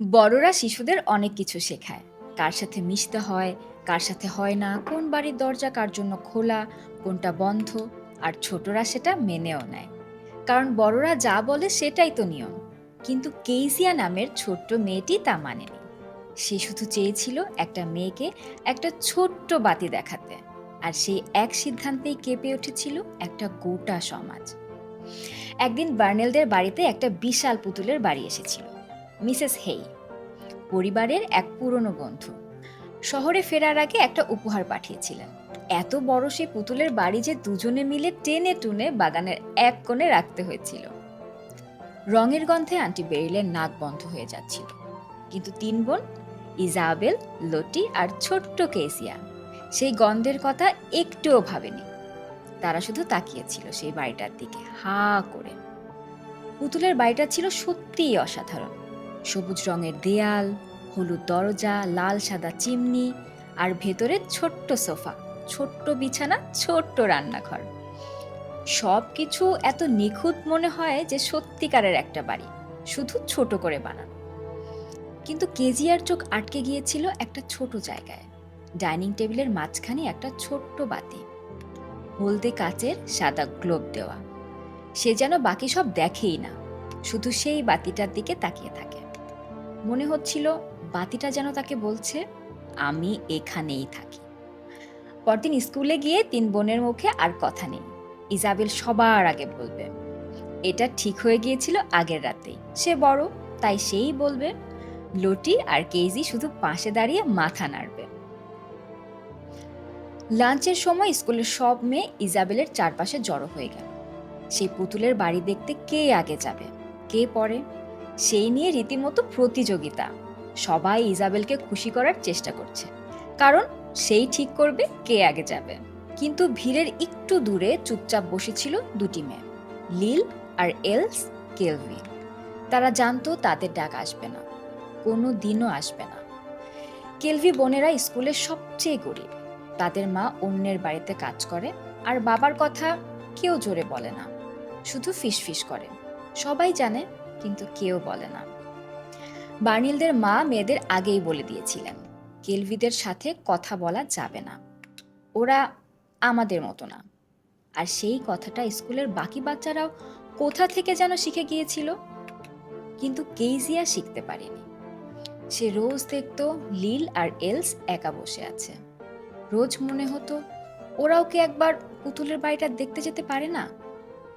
বড়রা শিশুদের অনেক কিছু শেখায়। কার সাথে মিশতে হয়, কার সাথে হয় না, কোন বাড়ির দরজা কার জন্য খোলা, কোনটা বন্ধ। আর ছোটরা সেটা মেনেও নেয়, কারণ বড়রা যা বলে সেটাই তো নিয়ম। কিন্তু কেইজিয়া নামের ছোট্ট মেয়েটি তা মানেনি। সে শুধু চেয়েছিল একটা মেয়েকে একটা ছোট্ট বাতি দেখাতে। আর সেই এক সিদ্ধান্তেই কেঁপে উঠেছিল একটা গোটা সমাজ। একদিন বার্নেলদের বাড়িতে একটা বিশাল পুতুলের বাড়ি এসেছিল। মিসেস হেই, পরিবারের এক পুরনো বন্ধু, শহরে ফেরার আগে একটা উপহার পাঠিয়েছিলেন। এত বড় সেই পুতুলের বাড়ি যে দুজনে মিলে টেনে টুনে বাগানের এক কোণে রাখতে হয়েছিল। রঙের গন্ধে আন্টি বেরিলের নাক বন্ধ হয়ে যাচ্ছিল। কিন্তু তিন বোন, ইজাবেল, লটি আর ছোট্ট কেসিয়া, সেই গন্ধের কথা একটুও ভাবেনি। তারা শুধু তাকিয়েছিল সেই বাড়িটার দিকে হা করে। পুতুলের বাড়িটা ছিল সত্যিই অসাধারণ। সবুজ রঙের দেয়াল, হলুদ দরজা, লাল সাদা চিমনি, আর ভেতরে ছোট্ট সোফা, ছোট্ট বিছানা, ছোট্ট রান্নাঘর। সবকিছু এত নিখুঁত মনে হয় যে সত্যিকারের একটা বাড়ি, শুধু ছোট করে বানানো। কিন্তু কেজিয়ার চোখ আটকে গিয়েছিল একটা ছোট জায়গায়। ডাইনিং টেবিলের মাঝখানে একটা ছোট্ট বাতি, হলদে কাচের সাদা গ্লোব দেওয়া। সে যেন বাকি সব দেখেই না, শুধু সেই বাতিটার দিকে তাকিয়ে থাকে। মনে হচ্ছিল বাতিটা যেন তাকে বলছে, আমি এখানেই থাকি। পরদিন স্কুলে গিয়ে তিন বোনের মুখে আর কথা নেই। ইজাবেল সবার আগে বলবে। এটা ঠিক হয়ে গিয়েছিল আগের রাতেই, সে বড়, তাই সেই বলবে। লটি আর কেজি শুধু পাশে দাঁড়িয়ে মাথা নাড়বে। লাঞ্চের সময় স্কুলের সব মেয়ে ইজাবেলের চারপাশে জড়ো হয়ে গেল। সেই পুতুলের বাড়ি দেখতে কে আগে যাবে, কে পরে, সেই নিয়ে রীতিমতো প্রতিযোগিতা। সবাই ইজাবেলকে খুশি করার চেষ্টা করছে, কারণ সেই ঠিক করবে কে আগে যাবে। কিন্তু ভিড়ের একটু দূরে চুপচাপ বসেছিল দুটি মেয়ে, লিল আর এলস কেলভি। তারা জানতো তাদের ডাক আসবে না, কোনো দিনও আসবে না। কেলভি বোনেরা স্কুলের সবচেয়ে গরিব। তাদের মা অন্যের বাড়িতে কাজ করে, আর বাবার কথা কেউ জোরে বলে না, শুধু ফিসফিস করে। সবাই জানে, কিন্তু কেউ বলে না। বার্নিলদের মা মেয়েদের আগেই বলে দিয়েছিলেন, কেলভিদের সাথে কথা বলা যাবে না, ওরা আমাদের মতো না। আর সেই কথাটা স্কুলের বাকি বাচ্চারাও কোথা থেকে যেন শিখে গিয়েছিল। কিন্তু কেইজিয়া শিখতে পারেনি। সে রোজ দেখতো লিল আর এলস একা বসে আছে। রোজ মনে হতো, ওরাও কি একবার পুতুলের বাড়িটা দেখতে যেতে পারে না,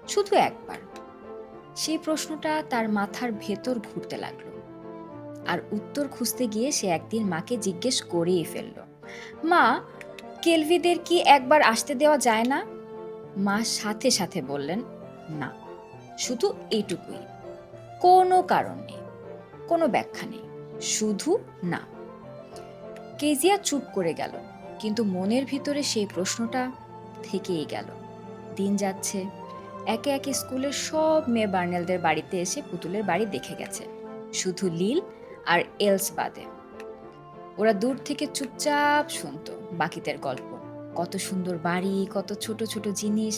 শুধু একবার। সেই প্রশ্নটা তার মাথার ভেতর ঘুরতে লাগলো। আর উত্তর খুঁজতে গিয়ে সে একদিন মাকে জিজ্ঞেস করেই ফেলল, মা, কেলভিদের কি একবার আসতে দেওয়া যায় না? মা সাথে সাথে বললেন, না, শুধু এইটুকুই, কোনো কারণ নেই, কোনো ব্যাখ্যা নেই, শুধু না। কেজিয়া চুপ করে গেল, কিন্তু মনের ভিতরে সেই প্রশ্নটা থেকেই গেল। দিন যাচ্ছে, একে একে স্কুলের সব মেয়ে বার্নেলদের বাড়িতে এসে পুতুলের বাড়ি দেখে গেছে, শুধু লিল আর এলস বাদে। ওরা দূর থেকে চুপচাপ শুনতো বাকিদের গল্প, কত সুন্দর বাড়ি, কত ছোট ছোট জিনিস।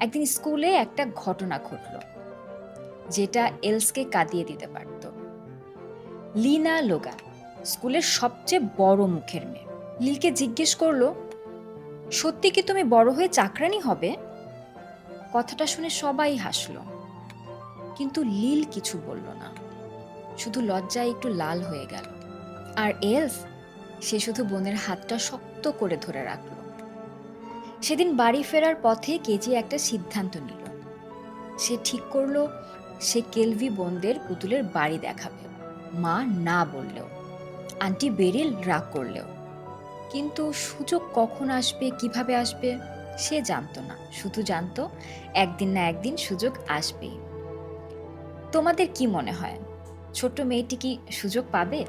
একদিন স্কুলে একটা ঘটনা ঘটল, যেটা এলসকে কাঁদিয়ে দিতে পারত। লিনা লোগান, স্কুলের সবচেয়ে বড় মুখের মেয়ে, লিলকে জিজ্ঞেস করলো, সত্যি কি তুমি বড় হয়ে চাকরানি হবে? কথাটা শুনে সবাই হাসলো, কিন্তু লিল কিছু বলল না, শুধু লজ্জায় একটু লাল হয়ে গেল। আর এলস, সে শুধু বোনের হাতটা শক্ত করে ধরে রাখলো। সেদিন বাড়ি ফেরার পথে কেজি একটা সিদ্ধান্ত নিল। সে ঠিক করলো, সে কেলভি বোনদের পুতুলের বাড়ি দেখাবে, মা না বললেও, আন্টি বেরিল রাগ করলেও। কিন্তু সুযোগ কখন আসবে, কিভাবে আসবে, সে জানতো না, শুধু জানতো একদিন না একদিন সুযোগ আসবেই। তোমাদের কি মনে হয়, ছোট্ট মেয়েটি কি সুযোগ পাবে?